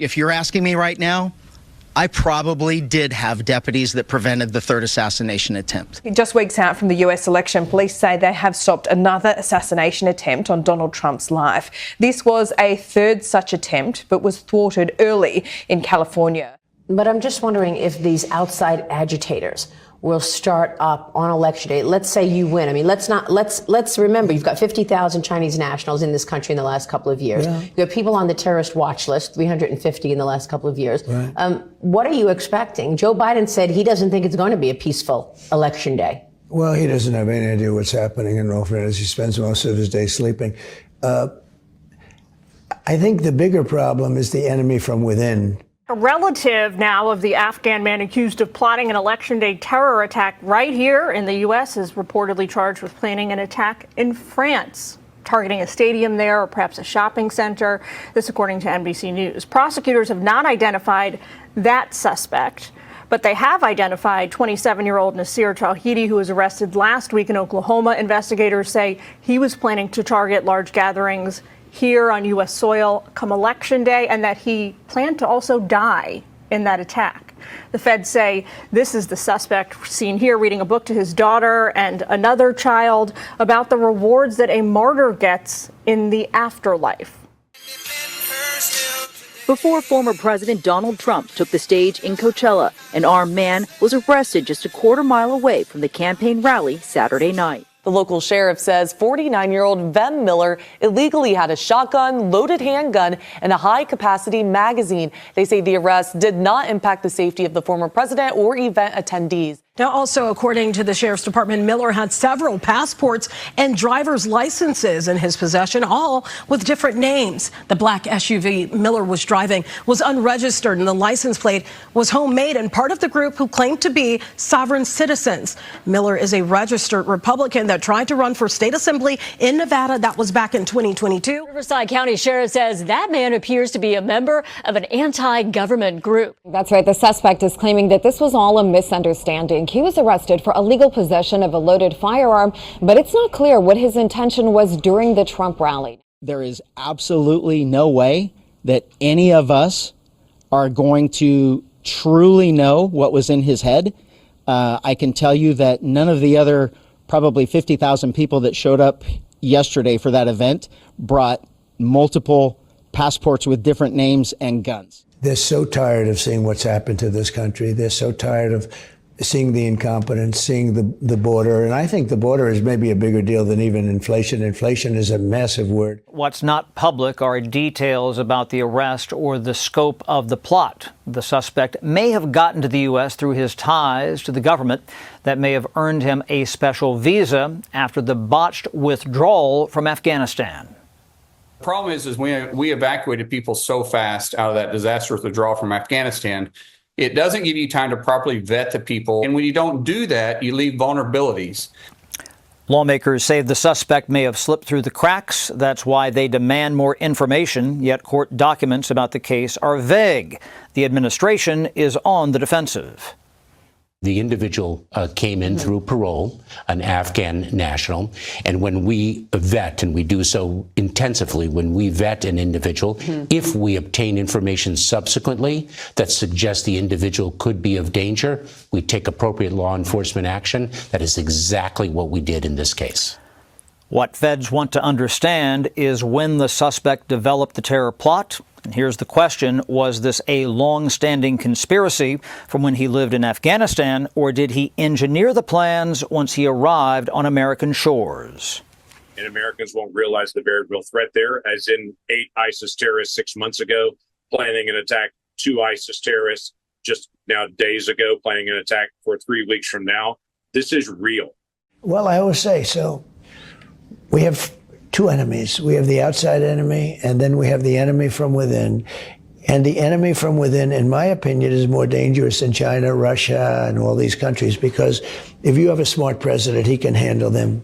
If you're asking me right now, I probably did have deputies that prevented the third assassination attempt. Just weeks out from the US election, police say they have stopped another assassination attempt on Donald Trump's life. This was a third such attempt, but was thwarted early in California. But I'm just wondering if these outside agitators will start up on election day. Let's say you win. I mean, let's remember, you've got 50,000 Chinese nationals in this country in the last couple of years. Yeah. You have people on the terrorist watch list, 350 in the last couple of years. Right. What are you expecting? Joe Biden said he doesn't think it's going to be a peaceful election day. Well, he doesn't have any idea what's happening in all fairness. He spends most of his day sleeping. I think the bigger problem is the enemy from within. A relative now of the Afghan man accused of plotting an election day terror attack right here in the U.S. is reportedly charged with planning an attack in France, targeting a stadium there or perhaps a shopping center. This according to NBC News. Prosecutors have not identified that suspect, but they have identified 27-year-old Nasir Tawhidi, who was arrested last week in Oklahoma. Investigators say he was planning to target large gatherings here on U.S. soil come election day, and that he planned to also die in that attack. The feds say this is the suspect seen here reading a book to his daughter and another child about the rewards that a martyr gets in the afterlife. Before former President Donald Trump took the stage in Coachella, an armed man was arrested just a quarter-mile away from the campaign rally Saturday night. The local sheriff says 49-year-old Vem Miller illegally had a shotgun, loaded handgun, and a high-capacity magazine. They say the arrest did not impact the safety of the former president or event attendees. Now, also, according to the sheriff's department, Miller had several passports and driver's licenses in his possession, all with different names. The black SUV Miller was driving was unregistered, and the license plate was homemade and part of the group who claimed to be sovereign citizens. Miller is a registered Republican that tried to run for state assembly in Nevada. That was back in 2022. Riverside County Sheriff says that man appears to be a member of an anti-government group. That's right. The suspect is claiming that this was all a misunderstanding. He was arrested for illegal possession of a loaded firearm, but it's not clear what his intention was during the Trump rally. There is absolutely no way that any of us are going to truly know what was in his head. I can tell you that none of the other probably 50,000 people that showed up yesterday for that event brought multiple passports with different names and guns. They're so tired of seeing what's happened to this country. They're so tired of seeing the incompetence, seeing the border. And I think the border is maybe a bigger deal than even inflation. Inflation is a massive word. What's not public are details about the arrest or the scope of the plot. The suspect may have gotten to the U.S. through his ties to the government that may have earned him a special visa after the botched withdrawal from Afghanistan. The problem is we evacuated people so fast out of that disastrous withdrawal from Afghanistan. It doesn't give you time to properly vet the people. And when you don't do that, you leave vulnerabilities. Lawmakers say the suspect may have slipped through the cracks. That's why they demand more information. Yet court documents about the case are vague. The administration is on the defensive. The individual came in through parole, an Afghan national. And when we vet, and we do so intensively, when we vet an individual, if we obtain information subsequently that suggests the individual could be of danger, we take appropriate law enforcement action. That is exactly what we did in this case. What feds want to understand is when the suspect developed the terror plot. And here's the question. Was this a long-standing conspiracy from when he lived in Afghanistan, or did he engineer the plans once he arrived on American shores? And Americans won't realize the very real threat there, as in 8 ISIS terrorists 6 months ago, planning an attack, 2 ISIS terrorists just now days ago, planning an attack for 3 weeks from now. This is real. Well, I always say, so we have 2 enemies. We have the outside enemy, and then we have the enemy from within. And the enemy from within, in my opinion, is more dangerous than China, Russia, and all these countries, because if you have a smart president, he can handle them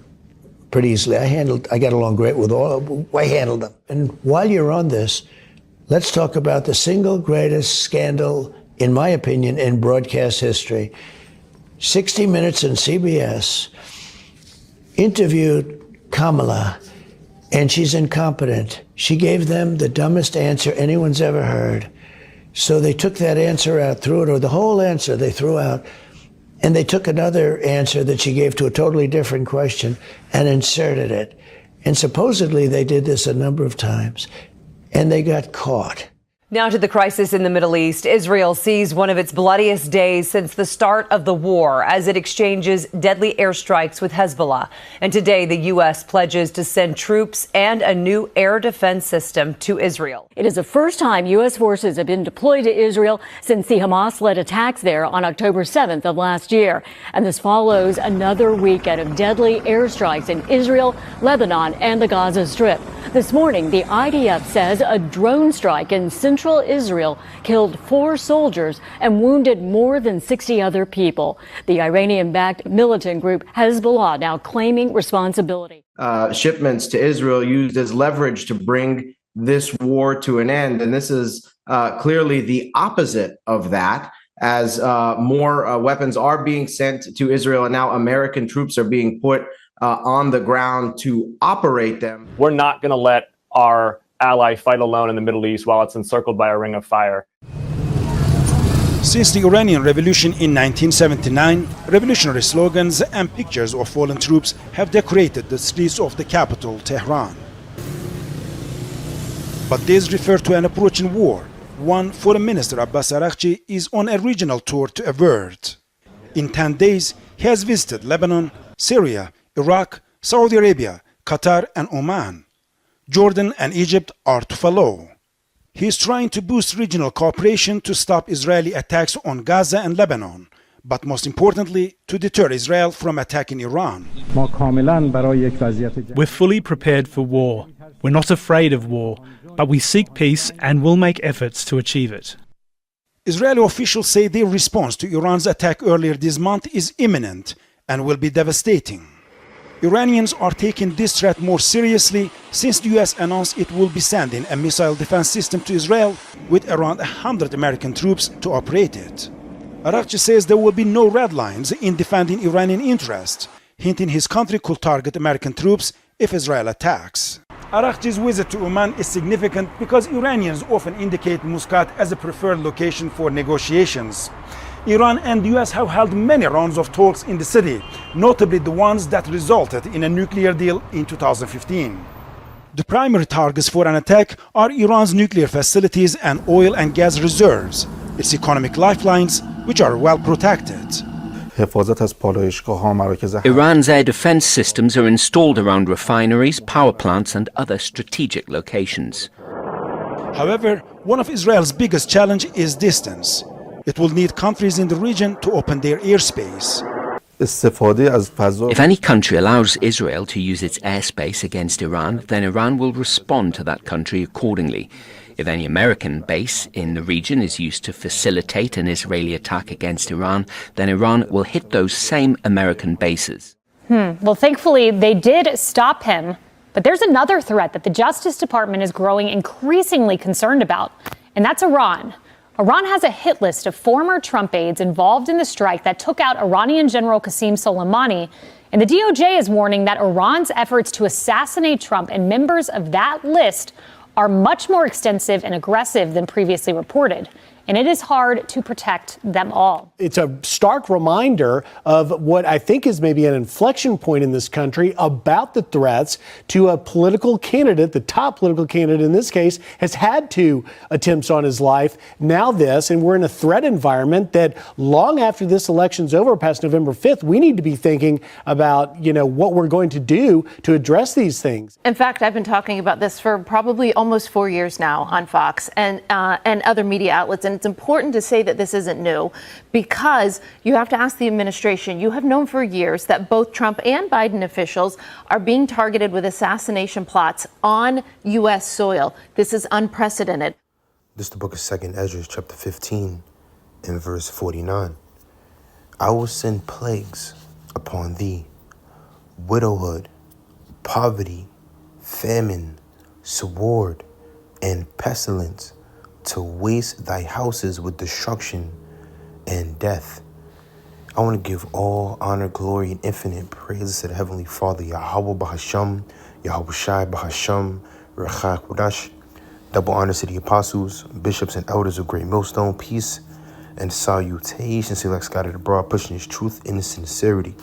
pretty easily. I got along great with all of them. I handled them. And while you're on this, let's talk about the single greatest scandal, in my opinion, in broadcast history. 60 Minutes and CBS interviewed Kamala, and she's incompetent. She gave them the dumbest answer anyone's ever heard. So they took that answer out, threw it, or the whole answer they threw out, and they took another answer that she gave to a totally different question and inserted it. And supposedly they did this a number of times, and they got caught. Now to the crisis in the Middle East. Israel sees one of its bloodiest days since the start of the war as it exchanges deadly airstrikes with Hezbollah. And today, the U.S. pledges to send troops and a new air defense system to Israel. It is the first time U.S. forces have been deployed to Israel since the Hamas-led attacks there on October 7th of last year. And this follows another weekend of deadly airstrikes in Israel, Lebanon, and the Gaza Strip. This morning, the IDF says a drone strike in central Israel killed 4 soldiers and wounded more than 60 other people. The Iranian-backed militant group Hezbollah now claiming responsibility. Shipments to Israel used as leverage to bring this war to an end. And this is clearly the opposite of that, as more weapons are being sent to Israel, and now American troops are being put on the ground to operate them. We're not going to let our ally fight alone in the Middle East while it's encircled by a ring of fire. Since the Iranian Revolution in 1979, revolutionary slogans and pictures of fallen troops have decorated the streets of the capital, Tehran. But these refer to an approaching war, one Foreign Minister Abbas Araghchi is on a regional tour to avert. In 10 days, he has visited Lebanon, Syria, Iraq, Saudi Arabia, Qatar, and Oman. Jordan and Egypt are to follow. He is trying to boost regional cooperation to stop Israeli attacks on Gaza and Lebanon, but most importantly, to deter Israel from attacking Iran. We're fully prepared for war. We're not afraid of war, but we seek peace and will make efforts to achieve it. Israeli officials say their response to Iran's attack earlier this month is imminent and will be devastating. Iranians are taking this threat more seriously since the U.S. announced it will be sending a missile defense system to Israel with around 100 American troops to operate it. Araghchi says there will be no red lines in defending Iranian interests, hinting his country could target American troops if Israel attacks. Araghchi's visit to Oman is significant because Iranians often indicate Muscat as a preferred location for negotiations. Iran and the US have held many rounds of talks in the city, notably the ones that resulted in a nuclear deal in 2015. The primary targets for an attack are Iran's nuclear facilities and oil and gas reserves, its economic lifelines, which are well protected. Iran's air defense systems are installed around refineries, power plants, and other strategic locations. However, one of Israel's biggest challenges is distance. It will need countries in the region to open their airspace. If any country allows Israel to use its airspace against Iran, then Iran will respond to that country accordingly. If any American base in the region is used to facilitate an Israeli attack against Iran, then Iran will hit those same American bases. Well, thankfully, they did stop him. But there's another threat that the Justice Department is growing increasingly concerned about, and that's Iran. Iran has a hit list of former Trump aides involved in the strike that took out Iranian General Qasem Soleimani. And the DOJ is warning that Iran's efforts to assassinate Trump and members of that list are much more extensive and aggressive than previously reported. And it is hard to protect them all. It's a stark reminder of what I think is maybe an inflection point in this country about the threats to a political candidate. The top political candidate in this case has had 2 attempts on his life. Now this, and we're in a threat environment that long after this election's over, past November 5th, we need to be thinking about, what we're going to do to address these things. In fact, I've been talking about this for probably almost 4 years now on Fox and other media outlets. And it's important to say that this isn't new because you have to ask the administration. You have known for years that both Trump and Biden officials are being targeted with assassination plots on U.S. soil. This is unprecedented. This is the book of 2nd Esdras, chapter 15, and verse 49. I will send plagues upon thee, widowhood, poverty, famine, sword, and pestilence, to waste thy houses with destruction and death. I want to give all honor, glory, and infinite praises to the Heavenly Father, Yahweh Bahasham, Yahweh Shai Bahasham, Rechak Wadash, Double honors to the apostles, bishops, and elders of Great Millstone. Peace and salutations to like scattered abroad, pushing his truth in sincerity.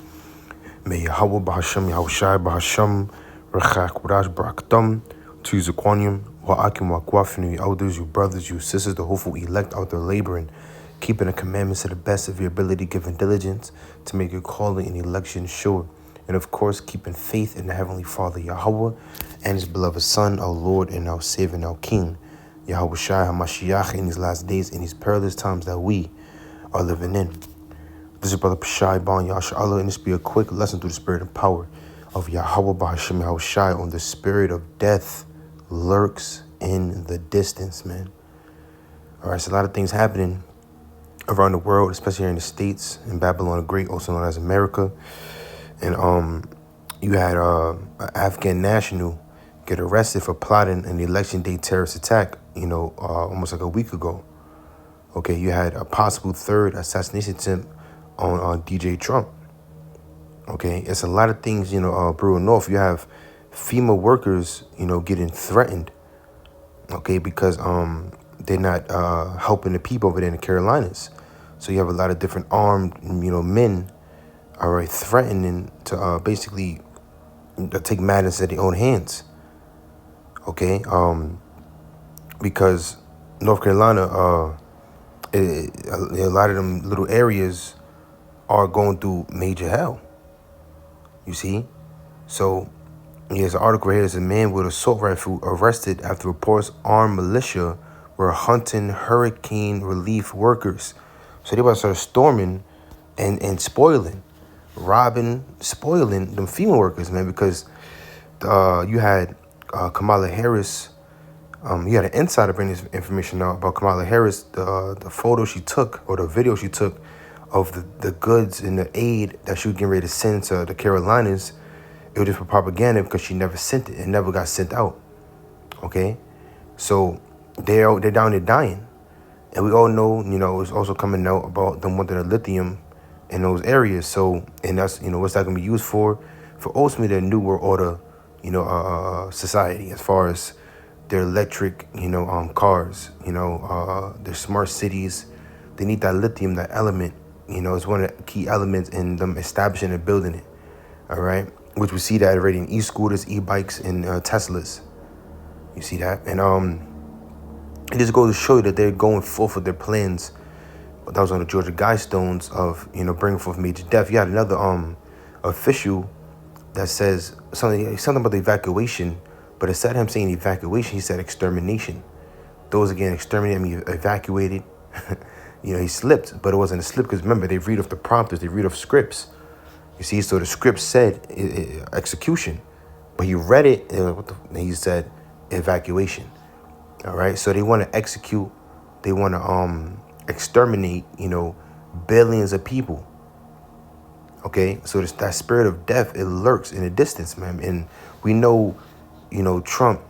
May Yahweh Bahasham, Yahushai Bahasham, Rechak Wadash Barakdam, to Zaquanium, Wa'akim Wa'kwafinu, you elders, you brothers, you sisters, the hopeful elect out there laboring, keeping the commandments to the best of your ability, giving diligence to make your calling and election sure. And of course, keeping faith in the Heavenly Father, Yahweh, and His beloved Son, our Lord and our Savior and our King, Yahweh Shai HaMashiach, in these last days, in these perilous times that we are living in. This is Brother Pashai Bon Yahshua, and this be a quick lesson through the spirit and power of Yahweh Bahasham Yahweh Shai on the spirit of death lurks in the distance, man. All right, so a lot of things happening around the world, especially here in the States, in Babylon the Great, also known as America. And you had an Afghan national get arrested for plotting an election day terrorist attack, almost like a week ago. Okay, you had a possible third assassination attempt on DJ Trump. Okay, it's a lot of things, brewing north. You have FEMA workers, getting threatened, okay, because they're not helping the people over there in the Carolinas. So you have a lot of different armed, men, all right, threatening to basically take matters in their own hands. Okay, because North Carolina, a lot of them little areas are going through major hell. You see? So, there's an article here. There's a man with an assault rifle arrested after reports armed militia were hunting hurricane relief workers. So they about to start storming and spoiling, robbing, spoiling them FEMA workers, man, because you had Kamala Harris. You had an insider bring this information out about Kamala Harris, the photo she took or the video she took of the goods and the aid that she was getting ready to send to the Carolinas. It was just for propaganda because she never sent it. It never got sent out. Okay? So they're down there dying. And we all know, it's also coming out about them wanting the lithium in those areas. So, and that's, what's that going to be used for? For ultimately their New World Order, society, as far as their electric, cars, their smart cities. They need that lithium, that element, it's one of the key elements in them establishing and building it. All right. Which we see that already in e-scooters, e-bikes, and Teslas. You see that? And it just goes to show you that they're going forth with their plans. But that was on the Georgia Guidestones of, bringing forth major death. You had another official that says something about the evacuation, but instead of him saying evacuation, he said extermination. Those again, exterminated, evacuated. He slipped, but it wasn't a slip because remember, they read off the prompters, they read off scripts. You see, so the script said execution, but he read it, and he said evacuation. All right, so they want to execute, they want to exterminate, billions of people. Okay, so that spirit of death, it lurks in the distance, man. And we know, Trump,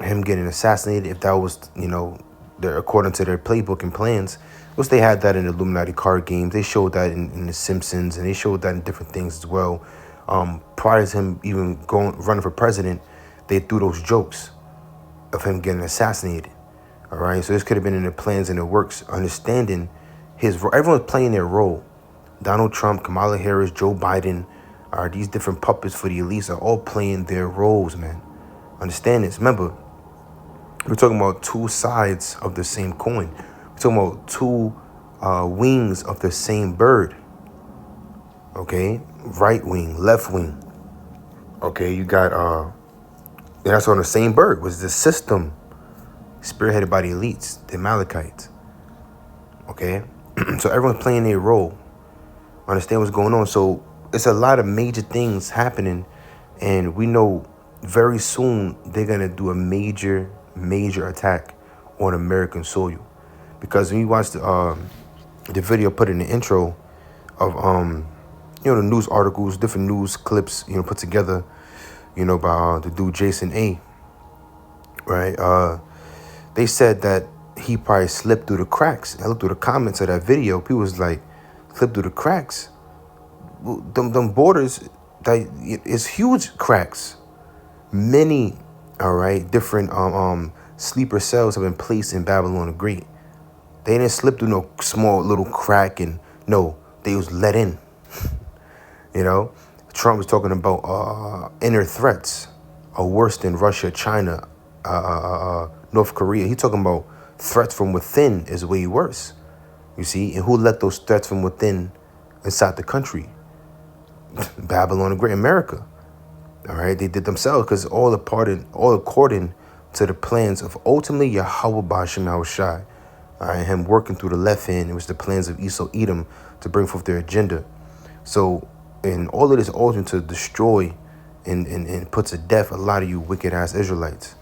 him getting assassinated, if that was, according to their playbook and plans, which they had that in the Illuminati card games. They showed that in The Simpsons, and they showed that in different things as well. Prior to him even running for president, they threw those jokes of him getting assassinated. All right, so this could have been in the plans and the works, understanding everyone's playing their role. Donald Trump, Kamala Harris, Joe Biden, these different puppets for the elites are all playing their roles, man. Understand this. Remember, we're talking about two sides of the same coin. We're talking about two wings of the same bird. Okay, right wing, left wing. Okay, you got that's on the same bird. Was the system spearheaded by the elites, the Amalekites? Okay, so everyone's playing their role. Understand what's going on. So it's a lot of major things happening, and we know very soon they're gonna do a major attack on American soil. Because when you watch the video put in the intro of the news articles, different news clips, put together, by the dude Jason A. Right? They said that he probably slipped through the cracks. I looked through the comments of that video. People was like, slipped through the cracks. Them borders, it's huge cracks. Many, all right, different sleeper cells have been placed in Babylon the Great. They didn't slip through no small little crack, and no, they was let in. You know, Trump was talking about inner threats are worse than Russia, China, North Korea. He talking about threats from within is way worse. You see, and who let those threats from within inside the country? Babylon the Great, America. All right, they did themselves, because all according to the plans of ultimately Yahweh Ba'ashem Yahushai. All right, him working through the left hand, it was the plans of Esau Edom to bring forth their agenda. So, and all of this ultimately to destroy and put to death a lot of you wicked ass Israelites.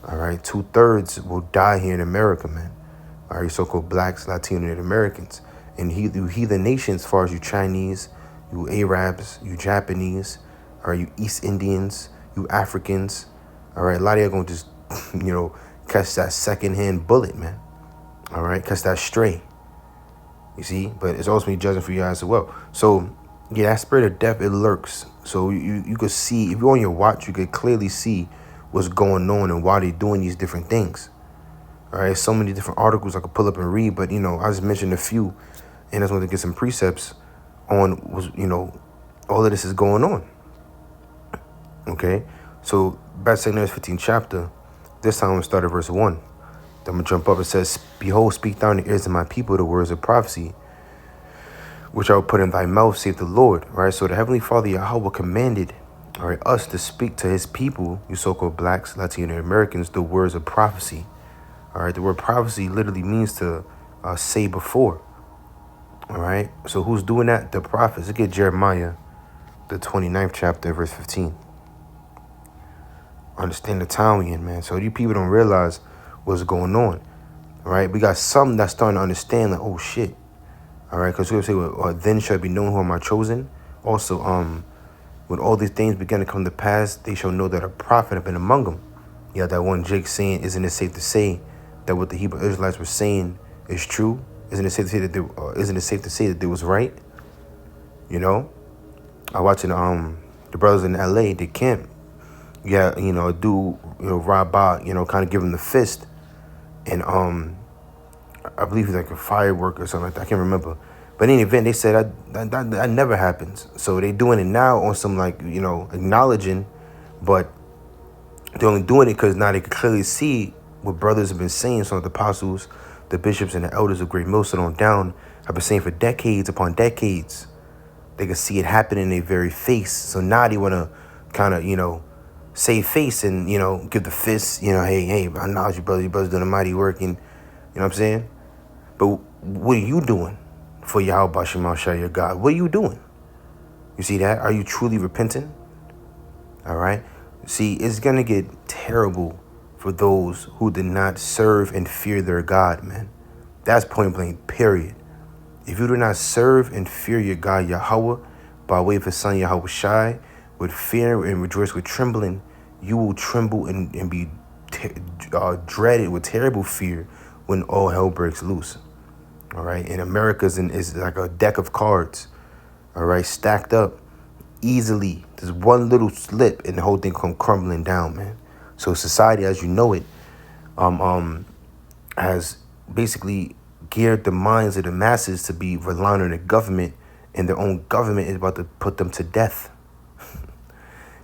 All right, 2/3 will die here in America, man. All right, you so-called blacks, Latino, and Americans, and you heathen nations, as far as you Chinese, you Arabs, you Japanese, all right, you East Indians, you Africans. All right, a lot of you are gonna just, you know, catch that second-hand bullet, man. All right, catch that stray. You see, but it's also me judging for you guys as well. So, yeah, that spirit of death, it lurks. So you could see, if you're on your watch, you could clearly see what's going on and why they're doing these different things. All right, so many different articles I could pull up and read, but, you know, I just mentioned a few, and I just wanted to get some precepts on, you know, all of this is going on. Okay, so back to 2 15th chapter, this time I'm going to start at verse 1. I'm going to jump up. It says, Behold, speak thou in the ears of my people the words of prophecy, which I will put in thy mouth, saith the Lord. Right? So the Heavenly Father Yahweh commanded, all right, us to speak to his people, you so-called blacks, Latino Americans, the words of prophecy. All right, the word prophecy literally means to say before. All right, so who's doing that? The prophets. Look at Jeremiah, the 29th chapter, verse 15. Understand the time we in, man. So you people don't realize what's going on. All right, we got some that's starting to understand, like, oh shit. All right, because we say, well, then shall be known who are my chosen. Also, when all these things begin to come to pass, they shall know that a prophet have been among them. Yeah, that one Jake saying, isn't it safe to say that what the Hebrew Israelites were saying is true? Isn't it safe to say that they was right? You know, I watching the brothers in LA, they camp. Yeah, you know, a dude, you know, Rob Bach, you know, kind of give him the fist, and I believe he's like a firework or something like that. I can't remember. But in any event, they said that never happens. So they doing it now on some, like, you know, acknowledging, but they're only doing it because now they can clearly see what brothers have been saying. Some of the apostles, the bishops, and the elders of Great Millstone on down have been saying for decades upon decades. They can see it happen in their very face. So now they want to kind of, you know, save face and, you know, give the fist, you know, hey, I acknowledge you, brother. Your brother's doing a mighty work, and, you know what I'm saying? But what are you doing for Yahweh Ba'ashem Yahushai, your God? What are you doing? You see that? Are you truly repenting? All right? See, it's going to get terrible for those who did not serve and fear their God, man. That's point blank, period. If you do not serve and fear your God, Yahweh, by way of his son, Yahweh Shai, with fear and rejoice with trembling, you will tremble and be dreaded with terrible fear when all hell breaks loose. All right, and America's is like a deck of cards, all right, stacked up easily. There's one little slip and the whole thing come crumbling down, man. So society, as you know it, has basically geared the minds of the masses to be relying on the government, and their own government is about to put them to death.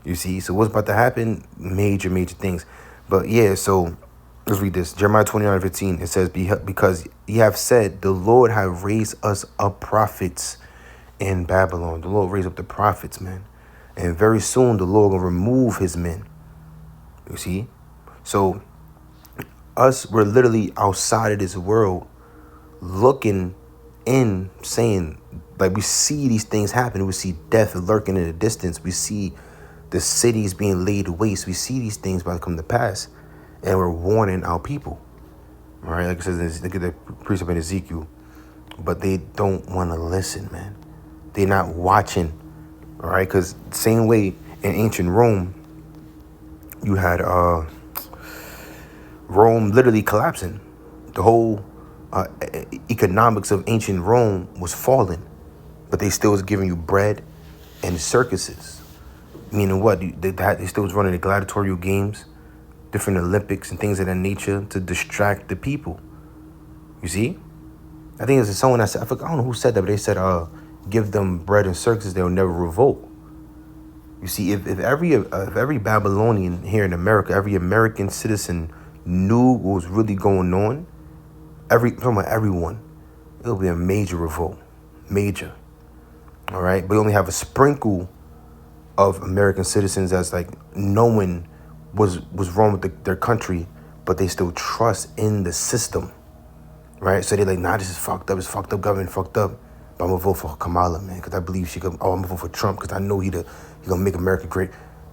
You see, so what's about to happen? Major things. But yeah, so let's read this. Jeremiah 29:15. It says, because ye have said, the Lord have raised us up prophets in Babylon. The Lord raised up the prophets, man. And very soon the Lord will remove his men. You see? So us, we're literally outside of this world looking in, saying, like, we see these things happen. We see death lurking in the distance. We see the cities being laid waste. We see these things about to come to pass. And we're warning our people. All right, like it says, look at the precept in Ezekiel. But they don't want to listen, man. They're not watching. All right, because same way in ancient Rome, you had Rome literally collapsing. The whole economics of ancient Rome was falling. But they still was giving you bread and circuses. Meaning what? They still was running the gladiatorial games. different Olympics and things of that nature to distract the people. You see? I think it's someone that said, I don't know who said that, but they said, give them bread and circuses, they'll never revolt. You see, if every Babylonian here in America, every American citizen knew what was really going on, everyone, it'll be a major revolt. Major. All right? But you only have a sprinkle of American citizens that's like knowing what's wrong with their country, but they still trust in the system. Right? So they're like, nah, this is fucked up. It's fucked up, government fucked up. But I'm going to vote for Kamala, man, because I believe she could. Oh, I'm going to vote for Trump because I know he going to make America great.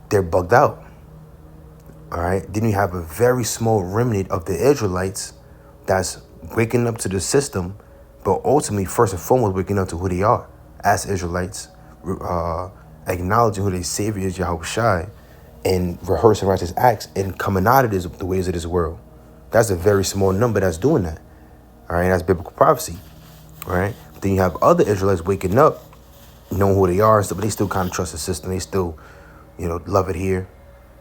They're bugged out. All right? Then you have a very small remnant of the Israelites that's waking up to the system, but ultimately, first and foremost, waking up to who they are as Israelites, acknowledging who their Savior is, Yahweh Shai, and rehearsing righteous acts and coming out of the ways of this world. That's a very small number that's doing that. All right, that's biblical prophecy. All right, but then you have other Israelites waking up, knowing who they are and stuff, but they still kind of trust the system. They still, love it here.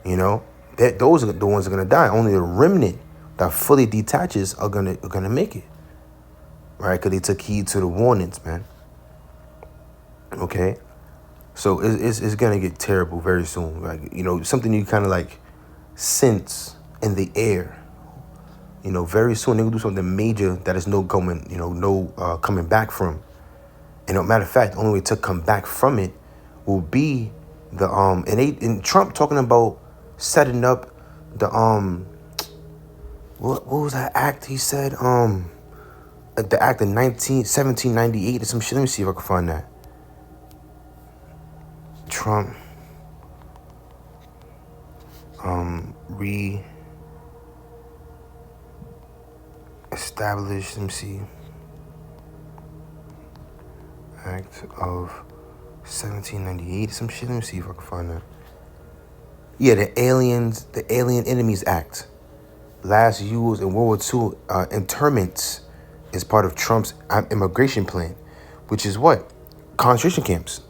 Those are the ones that are gonna die. Only the remnant that fully detaches are gonna make it. Right, because they took heed to the warnings, man. Okay, so it's gonna get terrible very soon. Like something you kind of like sense in the air. Very soon they're gonna do something major that is no coming back from. And matter of fact, the only way to come back from it will be the and Trump talking about setting up the what was that act he said? The act of 1798 or some shit. Let me see if I can find that. Trump re-established, let me see, Act of 1798, some shit. Let me see if I can find that. Yeah, the Alien Enemies Act. Last used in World War II internments is part of Trump's immigration plan, which is what? Concentration camps.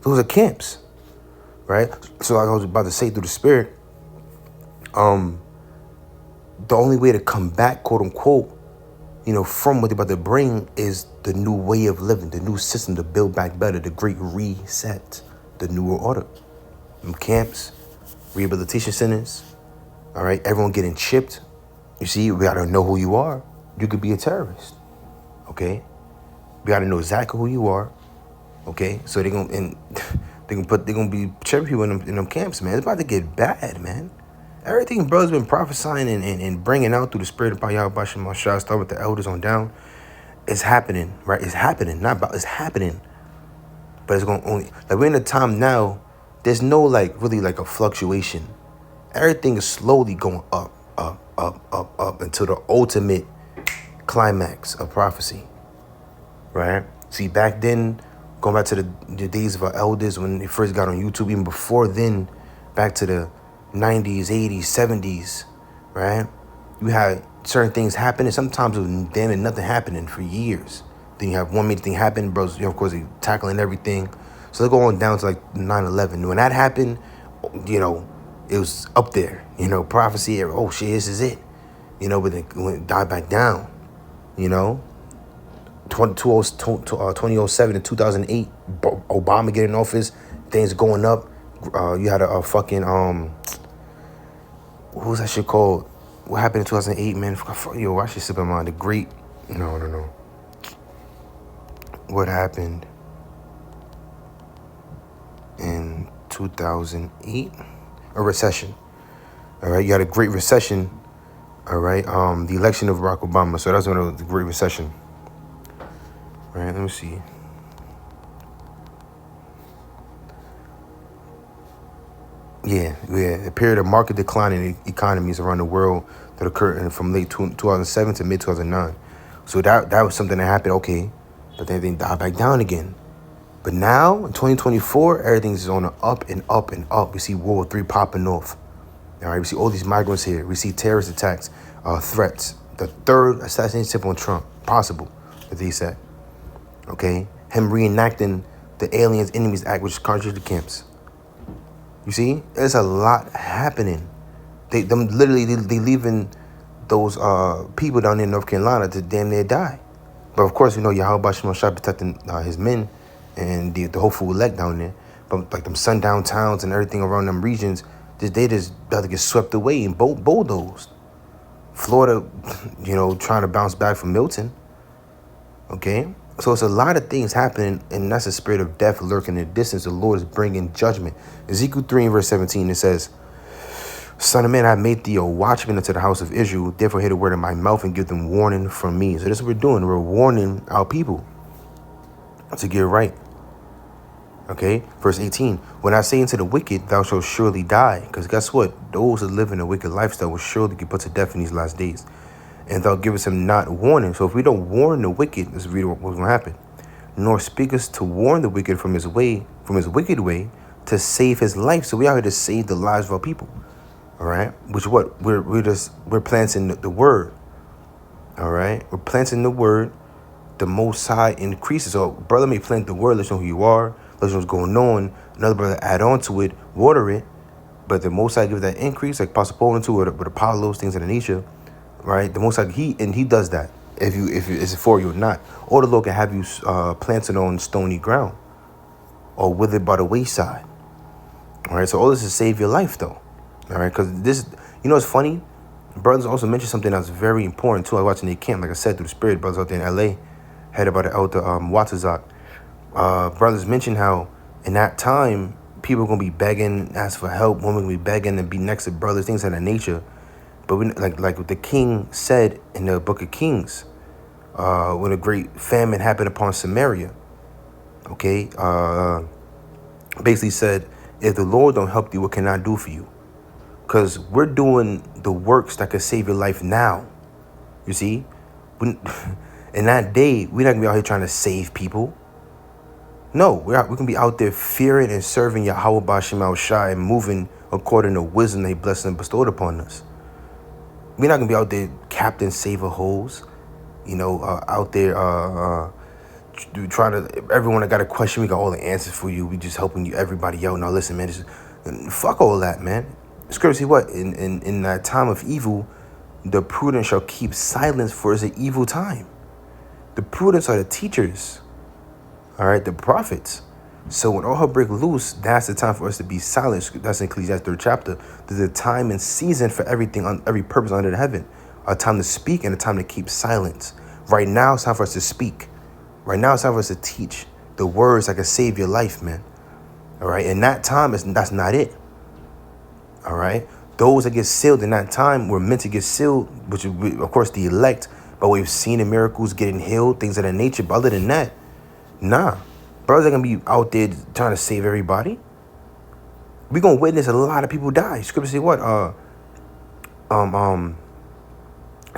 Those are camps, right? So like I was about to say through the Spirit, the only way to come back, quote unquote, from what they're about to bring is the new way of living, the new system to build back better, the great reset, the new world order. Camps, rehabilitation centers, all right? Everyone getting chipped. You see, we gotta know who you are. You could be a terrorist, okay? We gotta know exactly who you are, okay? So they're gonna be chipping people in them camps, man. It's about to get bad, man. Everything brother's been prophesying and bringing out through the Spirit of Yahweh Bashem Mashah, starting with the elders on down, it's happening, right? It's happening, it's happening. But it's going to only, like we're in a time now, there's no really a fluctuation. Everything is slowly going up until the ultimate climax of prophecy, right? See, back then, going back to the days of our elders when they first got on YouTube, even before then, back to the 90s, 80s, 70s, right? You had certain things happening. Sometimes it was damn it, nothing happening for years. Then you have one major thing happen, bros. Of course, they tackling everything. So they're going down to 9/11. When that happened, it was up there. Prophecy. Oh shit, this is it. But then it died back down. 2007 and 2008, Obama getting in office, things going up. You had a fucking what was that shit called? What happened in 2008, man? Yo, I should slip in mind. The great, no. What happened in 2008? A recession. All right, you had a great recession. All right, the election of Barack Obama. So that's one of the great recession. All right, let me see. Yeah, a period of market decline in economies around the world that occurred from late 2007 to mid 2009. So that was something that happened, okay, but then they died back down again. But now in 2024, everything's on an up and up and up. We see World War III popping off. All right, we see all these migrants here. We see terrorist attacks, threats. The third assassination attempt on Trump, possible, that they said. Okay, him reenacting the Aliens Enemies Act, which is contrary to camps. You see, there's a lot happening. They leaving those people down there in North Carolina to damn near die. But of course, Yahweh Shai protecting his men and the hopeful elect down there. But like them sundown towns and everything around them regions, they just about to get swept away and bulldozed. Florida, trying to bounce back from Milton. Okay? So it's a lot of things happening, and that's a spirit of death lurking in the distance. The Lord is bringing judgment. Ezekiel 3 and verse 17, it says, Son of man, I made thee a watchman unto the house of Israel. Therefore hear the word of my mouth and give them warning from me. So this is what we're doing. We're warning our people to get right. Okay? Verse 18, when I say unto the wicked, thou shalt surely die. Because guess what? Those that live in a wicked lifestyle will surely get put to death in these last days. And thou givest him not warning. So if we don't warn the wicked, let's read what's going to happen. Nor speakest to warn the wicked from his wicked way, to save his life. So we are here to save the lives of our people. All right, which what we're planting the word. All right, we're planting the word. The Most High increases. So brother may plant the word, let you know who you are, let you know what's going on. Another brother add on to it, water it. But the Most High gives that increase, like Apostle Paul into it, with Apollos, things of that nature. Right, the Most High he does that. If it's for you or not, or the Lord can have you planted on stony ground, or withered by the wayside. All right, so all this is save your life though. All right, because this, it's funny. Brothers also mentioned something that's very important too. I was watching their camp, like I said, through the Spirit. Brothers out there in LA, headed by the elder Watazak. Brothers mentioned how in that time people are gonna be begging, ask for help. Women gonna be begging and be next to brothers, things of that nature. But we, like what the king said in the Book of Kings, when a great famine happened upon Samaria. Okay, basically said, if the Lord don't help you, what can I do for you? Because we're doing the works that could save your life now. You see? In that day, we're not going to be out here trying to save people. No, we're going to be out there fearing and serving Yahweh B'Shem Shai and moving according to wisdom they blessed and bestowed upon us. We're not going to be out there Captain Save-A-Holes, out there trying to, everyone that got a question, we got all the answers for you. We just helping you, everybody out. Now listen, man, fuck all that, man. Scripture say what? In that time of evil, the prudent shall keep silence, for it's an evil time. The prudents are the teachers, all right, the prophets. So when all hell break loose, that's the time for us to be silent. That's in Ecclesiastes 3rd chapter. There's a time and season for everything, on every purpose under the heaven. A time to speak and a time to keep silence. Right now, it's time for us to speak. Right now, it's time for us to teach the words that can save your life, man. All right, and that time, that's not it. All right, those that get sealed in that time were meant to get sealed, which is, of course, the elect. But we've seen the miracles, getting healed, things of that nature. But other than that, nah, brothers are gonna be out there trying to save everybody. We're gonna witness a lot of people die. Scripture say what?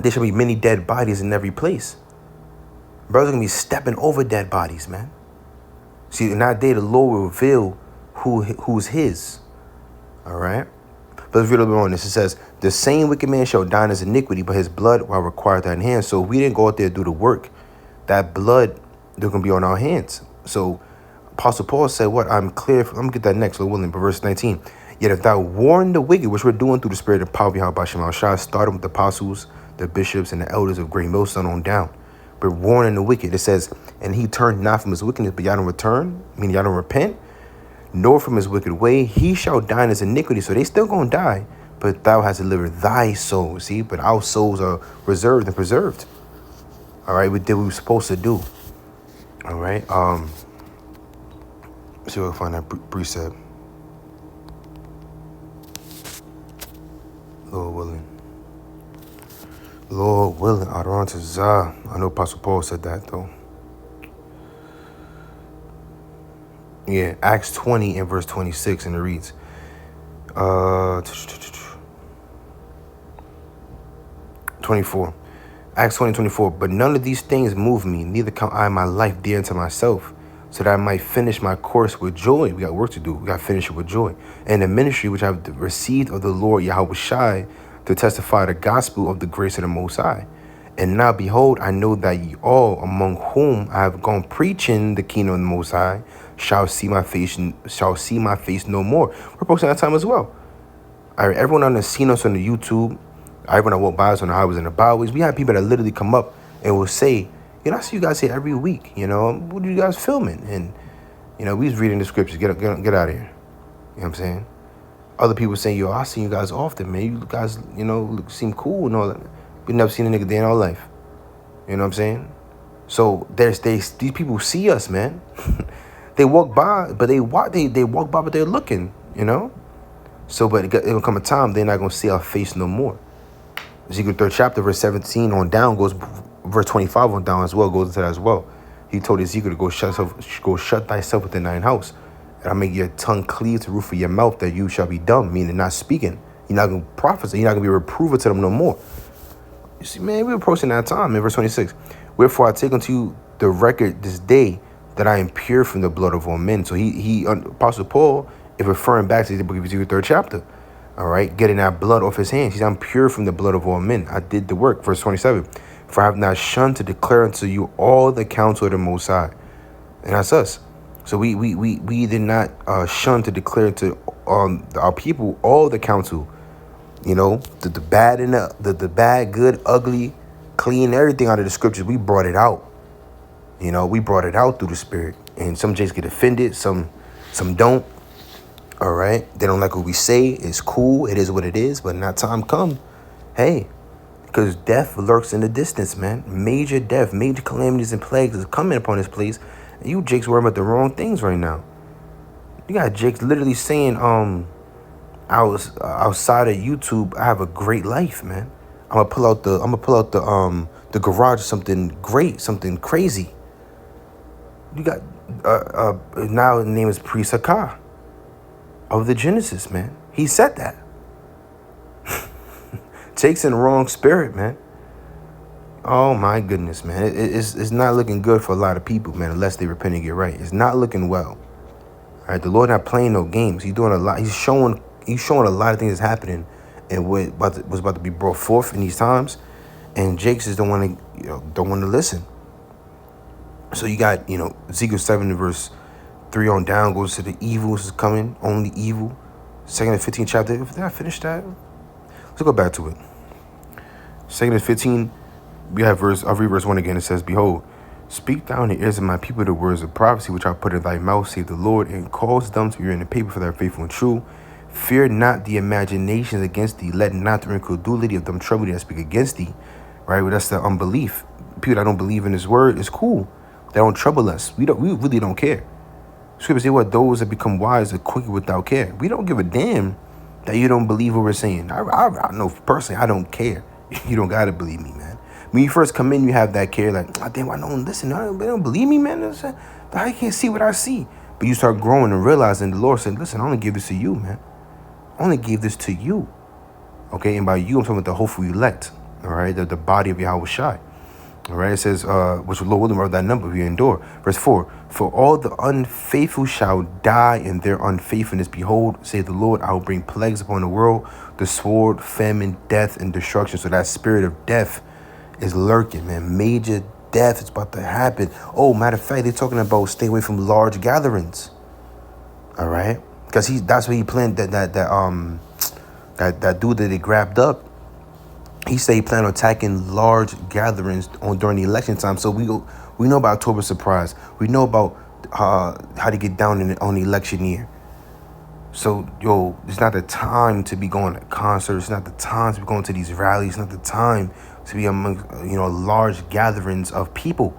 There shall be many dead bodies in every place. Brothers are gonna be stepping over dead bodies, man. See, in that day, the Lord will reveal who's His. All right. But let's read a little bit on this. It says, the same wicked man shall die in his iniquity, but his blood will require that in hand. So if we didn't go out there and do the work, that blood, they're going to be on our hands. So Apostle Paul said, what? I'm clear. I'm going to get that next, Lord willing. But verse 19, yet if thou warn the wicked, which we're doing through the Spirit of power, Yahweh B'Shem Shai, starting with the apostles, the bishops, and the elders of Great Millstone on down. We're warning the wicked. It says, and he turned not from his wickedness, but y'all don't return, meaning y'all don't repent, nor from his wicked way, he shall die in his iniquity. So they still gonna die, but thou hast delivered thy soul. See, but our souls are reserved and preserved. All right, we did what we were supposed to do. All right, let's see if I can find that precept. Lord willing. Lord willing, Adoran to Zah. I know Apostle Paul said that though. Yeah, Acts 20 and verse 26, and it reads, 24. Acts 20:24. But none of these things move me, neither count I my life dear unto myself, so that I might finish my course with joy. We got work to do. We got to finish it with joy. And the ministry which I have received of the Lord Yahweh Shai, to testify the gospel of the grace of the Most High. And now behold, I know that ye all, among whom I have gone preaching the kingdom of the Most High, shall see my face no more. We're posting that time as well. All right, everyone on the seen us on the YouTube, everyone that walked by us on the highways and the byways, we have people that literally come up and will say, you know, I see you guys here every week. You know, what are you guys filming? And you know, we was reading the scriptures. Get out of here. You know what I'm saying? Other people saying, yo, I see you guys often, man. You guys, you know, seem cool and all that. We never seen a nigga day in our life. You know what I'm saying? So these people see us, man. They walk by, but they walk by, but they're looking, you know? So, but it'll come a time they're not going to see our face no more. Ezekiel 3rd chapter, verse 17 on down goes, verse 25 on down as well, goes into that as well. He told Ezekiel to go shut thyself within thine house. And I make your tongue cleave to the roof of your mouth that you shall be dumb, meaning not speaking. You're not going to prophesy. You're not going to be a reprover to them no more. You see, man, we're approaching that time in verse 26. Wherefore I take unto you the record this day that I am pure from the blood of all men. So Apostle Paul is referring back to the book of Ezekiel 3rd chapter. All right, getting that blood off his hands. He said, I'm pure from the blood of all men. I did the work. Verse 27. For I have not shunned to declare unto you all the counsel of the Most High. And that's us. So we did not shun to declare to our people all the counsel. You know, the bad and the bad, good, ugly, clean, everything out of the scriptures. We brought it out. You know, we brought it out through the Spirit. And some Jays get offended, some don't. All right, they don't like what we say. It's cool. It is what it is. But when that time come, hey, because death lurks in the distance, man. Major death, major calamities and plagues is coming upon this place. And you Jake's worrying about the wrong things right now. You got Jake literally saying, I was outside of YouTube. I have a great life, man. I'm gonna pull out the garage, something great, something crazy. You got now his name is Priest Hakah of the Genesis, man. He said that. Jake's in the wrong spirit, man. Oh my goodness, man. It's not looking good for a lot of people, man, unless they repent and get right. It's not looking well. All right, the Lord not playing no games. He's doing a lot. He's showing a lot of things that's happening and was about to be brought forth in these times. And Jake just don't want to listen. So you got, Ezekiel 7 verse 3 on down goes to the evil is coming, only evil. 2nd and 15th chapter. Did I finish that? Let's go back to it. 2nd and 15, we have I'll read verse 1 again. It says, Behold, speak thou in the ears of my people the words of prophecy which I put in thy mouth, save the Lord, and cause them to be in the paper for thy faithful and true. Fear not the imaginations against thee. Let not the incredulity of them trouble thee that speak against thee. Right? Well, that's the unbelief. People that don't believe in his word is cool. They don't trouble us. We really don't care. Scripture say what those that become wise are quick without care. We don't give a damn that you don't believe what we're saying. I know personally, I don't care. You don't gotta believe me, man. When you first come in, you have that care, like, oh, damn, I don't listen. They don't believe me, man. I can't see what I see. But you start growing and realizing the Lord said, listen, I only give this to you, man. I only gave this to you. Okay, and by you, I'm talking about the hopeful elect. All right, the body of Yahweh Shai. All right, it says, which the Lord will remember that number if you endure. Verse 4, for all the unfaithful shall die in their unfaithfulness. Behold, say the Lord, I will bring plagues upon the world, the sword, famine, death, and destruction. So that spirit of death is lurking, man. Major death is about to happen. Oh, matter of fact, they're talking about stay away from large gatherings. All right, because that's what he planned. That dude that they grabbed up. He said he planned on attacking large gatherings during the election time. So we know about October surprise. We know about how to get down on the election year. So, it's not the time to be going to concerts. It's not the time to be going to these rallies. It's not the time to be among, large gatherings of people.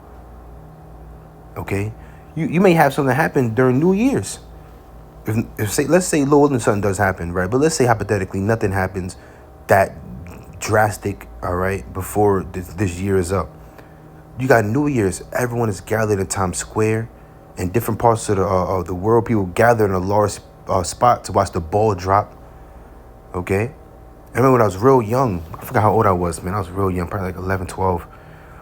Okay? You may have something happen during New Year's. Let's say Lord and something does happen, right? But let's say hypothetically nothing happens that drastic, all right, before this year is up. You got New Year's. Everyone is gathered in Times Square. In different parts of the world, people gather in a large spot to watch the ball drop. Okay? I remember when I was real young. I forgot how old I was, man. I was real young, probably like 11, 12.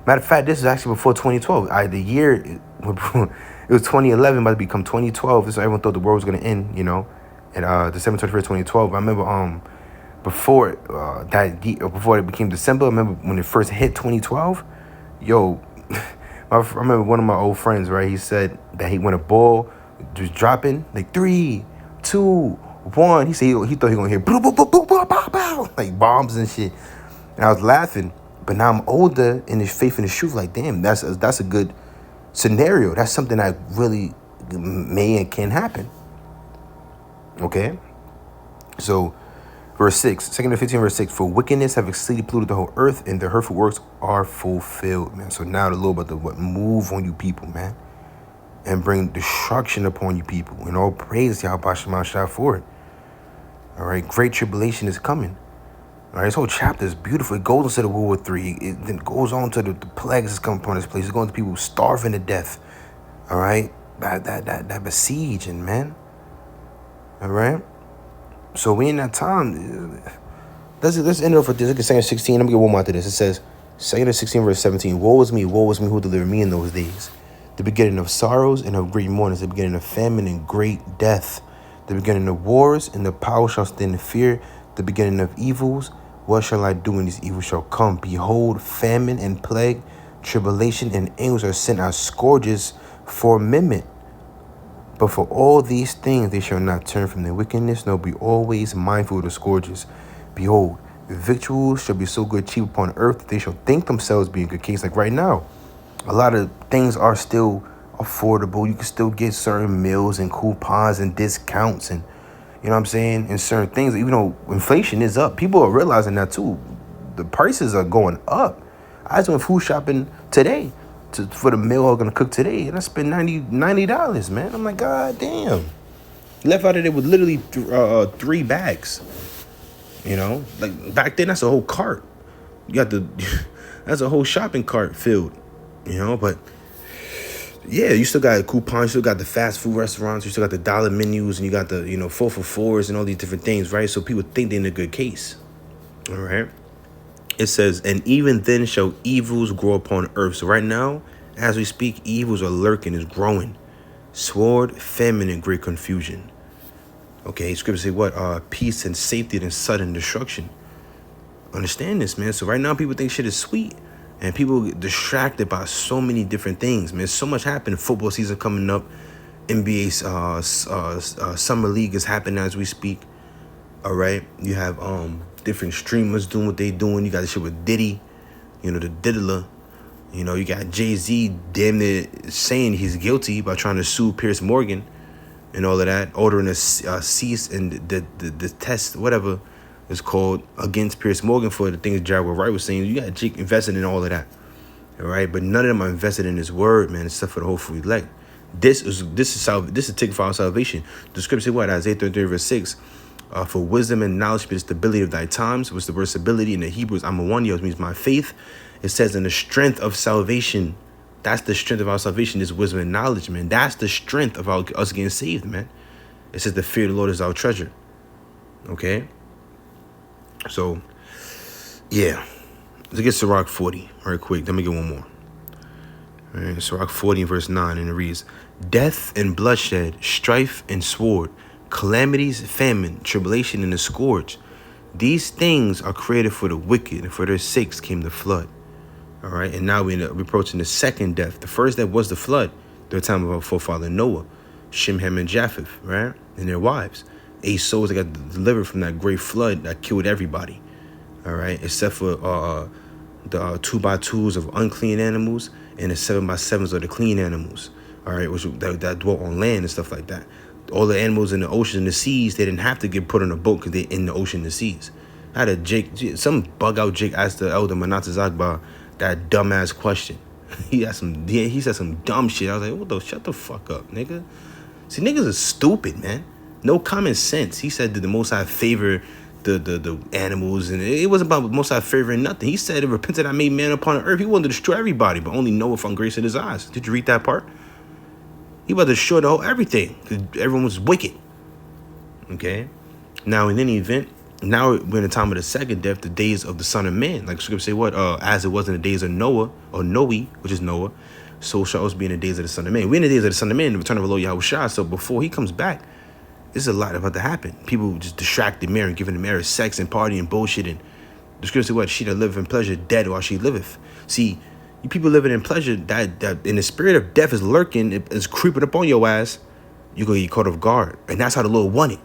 Matter of fact, this is actually before 2012. The year, it was 2011, about to become 2012. This is everyone thought the world was going to end, December 21st, 2012. I remember before it became December, I remember when it first hit 2012, I remember one of my old friends, right? He said that when a ball was dropping, like 3, 2, One, he said he thought he gonna hear boom, boom, boom, boom, boom, bow, bow, like bombs and shit. And I was laughing. But now I'm older in his faith and his truth. Like, damn, that's a good scenario. That's something that really may and can happen. Okay? So, verse 6, 2 15, verse 6. For wickedness have exceedingly polluted the whole earth, and their hurtful works are fulfilled, man. So now the Lord about to move on you people, man. And bring destruction upon you people. And all praise to Yahweh Shema Shah for it. All right? Great tribulation is coming. All right, this whole chapter is beautiful. It goes into the World War III. It then goes on to the plagues that's coming upon this place. It's going to people starving to death. All right, that besieging, man. All right. So we in that time. Let's end it off with this. Look at 2 16. Let me get one more after this. It says, 2 16 verse 17. Woe is me who delivered me in those days. The beginning of sorrows and of great mournings. The beginning of famine and great death. The beginning of wars, and the power shall stand in fear. The beginning of evils. What shall I do when these evils shall come? Behold, famine and plague, tribulation and angels are sent as scourges for amendment. But for all these things they shall not turn from their wickedness, nor be always mindful of the scourges. Behold, the victuals shall be so good cheap upon earth that they shall think themselves be in good case. Like right now, a lot of things are still affordable. You can still get certain meals and coupons and discounts and, you know what I'm saying? And certain things, even though inflation is up, people are realizing that too. The prices are going up. I just went food shopping today for the meal I'm going to cook today, and I spent $90, man. I'm like, God damn. Left out of there with literally 3 bags. You know? Like, back then, that's a whole cart. You got that's a whole shopping cart filled. You know? But yeah, you still got coupons, you still got the fast food restaurants, you still got the dollar menus, and you got the, 4 for $4s and all these different things, right? So people think they're in a good case. All right. It says, and even then shall evils grow upon earth. So right now, as we speak, evils are lurking, is growing. Sword, famine, and great confusion. Okay, scripture say what? Peace and safety and sudden destruction. Understand this, man. So right now, people think shit is sweet. And people get distracted by so many different things, man. So much happening. Football season coming up. NBA summer league is happening as we speak. All right. You have different streamers doing what they doing. You got this shit with Diddy, the diddler. You got Jay-Z damn near saying he's guilty by trying to sue Piers Morgan and all of that, ordering a cease and the test, whatever it's called, against Piers Morgan for the things Jared Wright was saying. You got Jake invested in all of that, all right? But none of them are invested in his word, man, except for the hopeful elect. This is ticket for our salvation. The scripture say what? Isaiah 33 verse 6. For wisdom and knowledge be the stability of thy times. What's the word stability in the Hebrew? Amawanios means my faith. It says in the strength of salvation. That's the strength of our salvation, is wisdom and knowledge, man. That's the strength of us getting saved, man. It says the fear of the Lord is our treasure. Okay? So, yeah. Let's get Sirach 40 right quick. Let me get one more. All right, Sirach 40 verse 9, and it reads, death and bloodshed, strife and sword, calamities, famine, tribulation, and the scourge. These things are created for the wicked, and for their sakes came the flood. All right, and now we're approaching the second death. The first death was the flood, the time of our forefather Noah, Shem, Ham, and Japheth, right? And their wives. 8 souls that got delivered from that great flood that killed everybody. All right, except for the 2x2s of unclean animals and the 7x7s of the clean animals. All right, which that dwelt on land and stuff like that. All the animals in the ocean and the seas, they didn't have to get put on a boat because they're in the ocean and the seas. I had some bug out Jake asked the elder Manasseh Zagba that dumbass question. He said some dumb shit. I was like, shut the fuck up, nigga. See, niggas are stupid, man. No common sense. He said that the Most High favor the animals, and it wasn't about Most High favoring nothing. He said, repented I made man upon the earth. He wanted to destroy everybody, but only Noah found grace in his eyes. Did you read that part? He about to destroy the whole everything. Everyone was wicked. Okay? Now, in any event, now we're in the time of the second death, the days of the Son of Man. Like Scripture say what? As it was in the days of Noah, or Noe, which is Noah, so shall also be in the days of the Son of Man. We're in the days of the Son of Man, the return of the Lord Yahweh Shah. So before he comes back, there's a lot about to happen. People just distracted marrying, giving the marriage sex and partying and bullshit. And the Scripture say what? She that liveth in pleasure, dead while she liveth. See, you people living in pleasure, that in the spirit of death is lurking, it's creeping up on your ass, you're going to get caught off guard. And that's how the Lord wanted.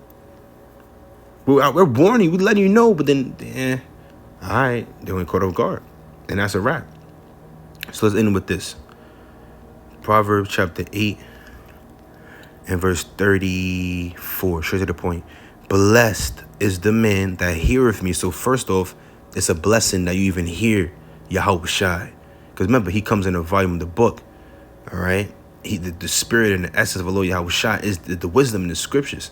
We're warning you, we're letting you know, but then, all right, they went caught off guard. And that's a wrap. So let's end with this. Proverbs chapter 8 and verse 34, straight to the point. Blessed is the man that heareth me. So first off, it's a blessing that you even hear Yahweh Shai. Because remember, he comes in a volume of the book. All right? The spirit and the essence of the Lord Yahweh Shai is the wisdom in the scriptures.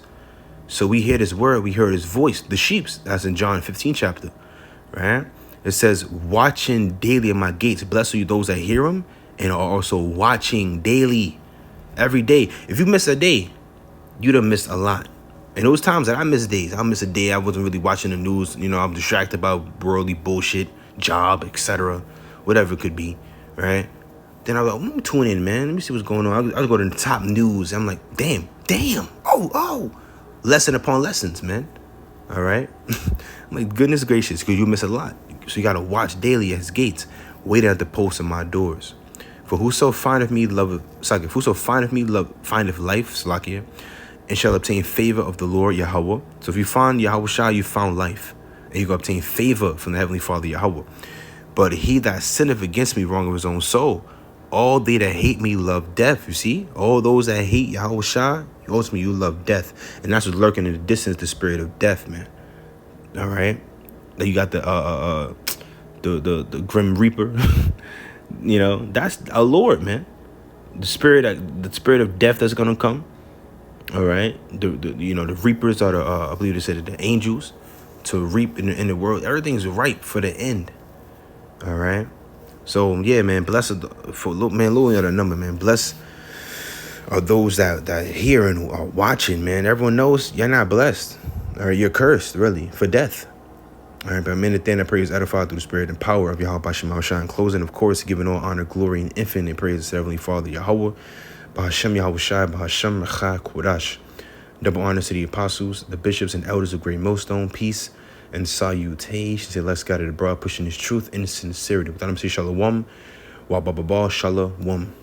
So we hear this word, we hear his voice, the sheep. That's in John 15 chapter. Right? It says, watching daily at my gates. Blessed are you those that hear him and are also watching daily, every day. If you miss a day, you'd have missed a lot. And those times that I miss days, I miss a day I wasn't really watching the news. You know, I'm distracted by worldly bullshit, job, etc., whatever it could be, right? Then I was like, let me tune in, man. Let me see what's going on. I was going to the top news. I'm like, damn. Oh. Lesson upon lessons, man. All right? I'm like, goodness gracious, because you miss a lot. So you got to watch daily at his gates, waiting at the posts of my doors. For whoso findeth me findeth life, Salakia, and shall obtain favor of the Lord Yahweh. So if you find Yahweh Shai, you found life, and you can obtain favor from the Heavenly Father Yahweh. But he that sinneth against me wrong of his own soul, all they that hate me love death. You see, all those that hate Yahweh Shai, ultimately you love death, and that's what's lurking in the distance, the spirit of death, man. All right, then you got the grim reaper. You know, that's our Lord, man. The spirit of death that's gonna come. All right, the reapers are I believe they said the angels to reap in the world. Everything's ripe for the end. All right, so yeah, man. Blessed for man, Lord, at a number, man. Blessed are those that hear and are watching, man. Everyone knows you're not blessed, or you're cursed, really, for death. All right, but I'm in the thing I praise edified through the spirit and power of Yahweh B'Shem Shai. In closing, of course, giving all honor, glory, and infinite praise to Heavenly Father Yahweh, B'Hashem Yahweh Shai, B'Hashem SHAQADAN. Double honors to the apostles, the bishops, and elders of Great Millstone. Peace and salutations. And let's God abroad, pushing His truth in sincerity. Without him, say Shalom, Wa Ba Ba Ba, Shalom.